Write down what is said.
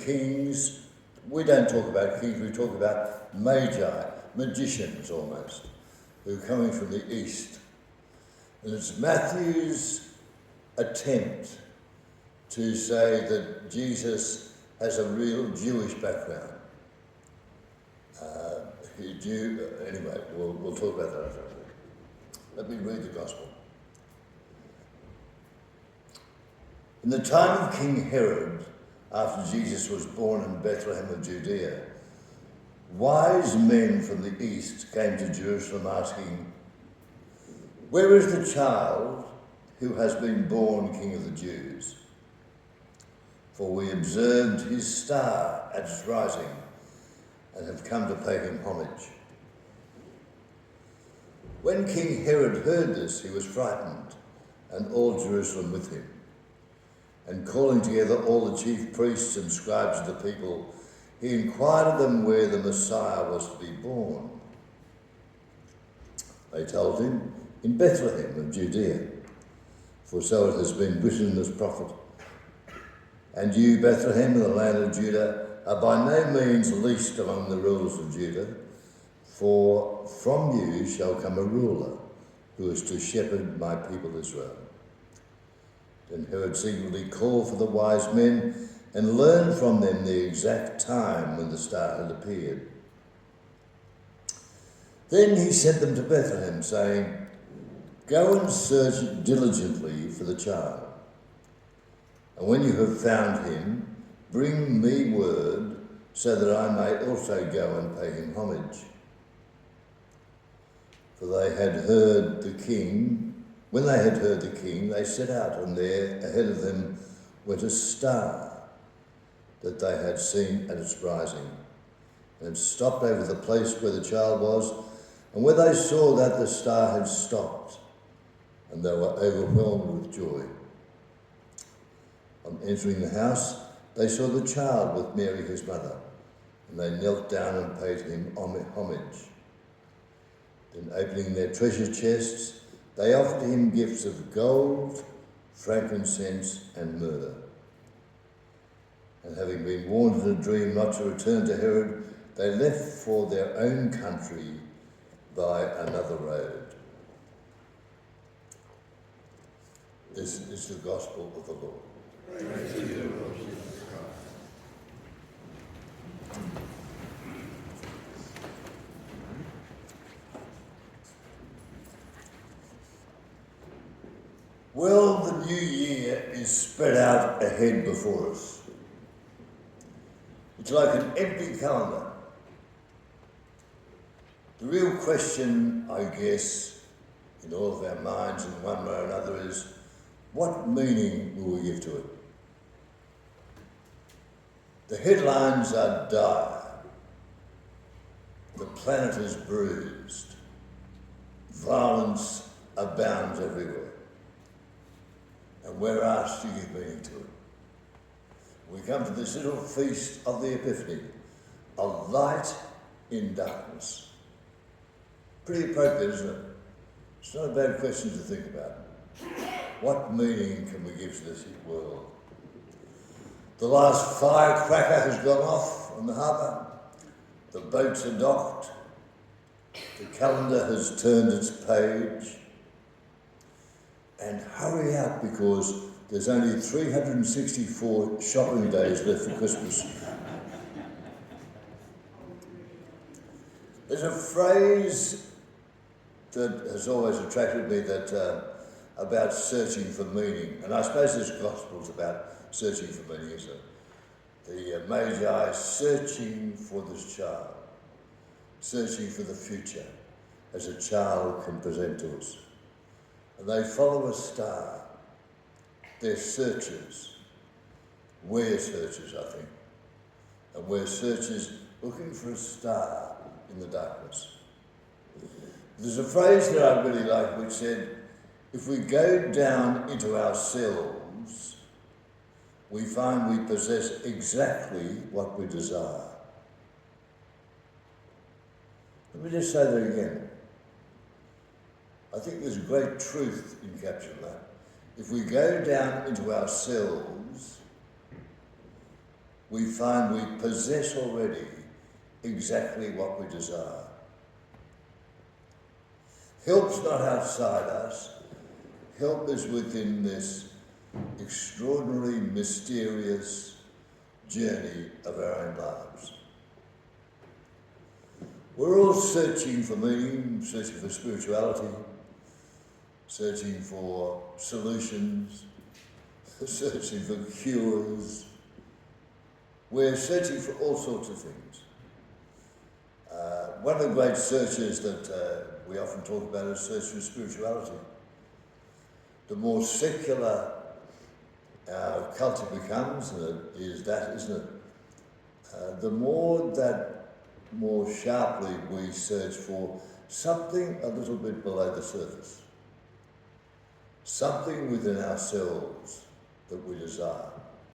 kings. We don't talk about kings, we talk about magi, magicians almost, who are coming from the east. And it's Matthew's attempt to say that Jesus has a real Jewish background. Anyway, we'll talk about that after. Let me read the Gospel. In the time of King Herod, after Jesus was born in Bethlehem of Judea, wise men from the east came to Jerusalem asking, "Where is the child who has been born King of the Jews? For we observed his star at its rising and have come to pay him homage." When King Herod heard this, he was frightened, and all Jerusalem with him. And calling together all the chief priests and scribes of the people, he inquired of them where the Messiah was to be born. They told him, "In Bethlehem of Judea, for so it has been written in this prophet. And you, Bethlehem, in the land of Judah, are by no means least among the rulers of Judah, for from you shall come a ruler who is to shepherd my people Israel." Then Herod secretly called for the wise men and learned from them the exact time when the star had appeared. Then he sent them to Bethlehem, saying, "Go and search diligently for the child. And when you have found him, bring me word so that I may also go and pay him homage." For they had heard the king. When they had heard the king, they set out, and there ahead of them went a star that they had seen at its rising, and it stopped over the place where the child was. And when they saw that the star had stopped, and they were overwhelmed with joy. On entering the house, they saw the child with Mary his mother, and they knelt down and paid him homage. Then opening their treasure chests, they offered him gifts of gold, frankincense, and myrrh. And having been warned in a dream not to return to Herod, they left for their own country by another road. This is the gospel of the Lord. Praise to you, Lord Jesus Christ. Well, the new year is spread out ahead before us. It's like an empty calendar. The real question, I guess, in all of our minds in one way or another is, what meaning will we give to it? The headlines are dire. The planet is bruised. Violence abounds everywhere. And we're asked to give meaning to it. We come to this little feast of the Epiphany, a light in darkness. Pretty appropriate, isn't it? It's not a bad question to think about. What meaning can we give to this world? The last firecracker has gone off on the harbour. The boats are docked. The calendar has turned its page. And hurry up, because there's only 364 shopping days left for Christmas. There's a phrase that has always attracted me about searching for meaning. And I suppose this gospel's about searching for meaning, isn't it? The Magi searching for this child, searching for the future as a child can present to us. And they follow a star. They're searchers. We're searchers, I think. And we're searchers looking for a star in the darkness. There's a phrase that I really like which said, if we go down into ourselves, we find we possess exactly what we desire. Let me just say that again. I think there's great truth in capturing that. If we go down into ourselves, we find we possess already exactly what we desire. Help's not outside us. Help is within this extraordinary, mysterious journey of our own lives. We're all searching for meaning, searching for spirituality, searching for solutions, searching for cures. We're searching for all sorts of things. One of the great searches that we often talk about is search for spirituality. The more secular our culture becomes, and it is that, isn't it? The more sharply we search for something a little bit below the surface. Something within ourselves that we desire.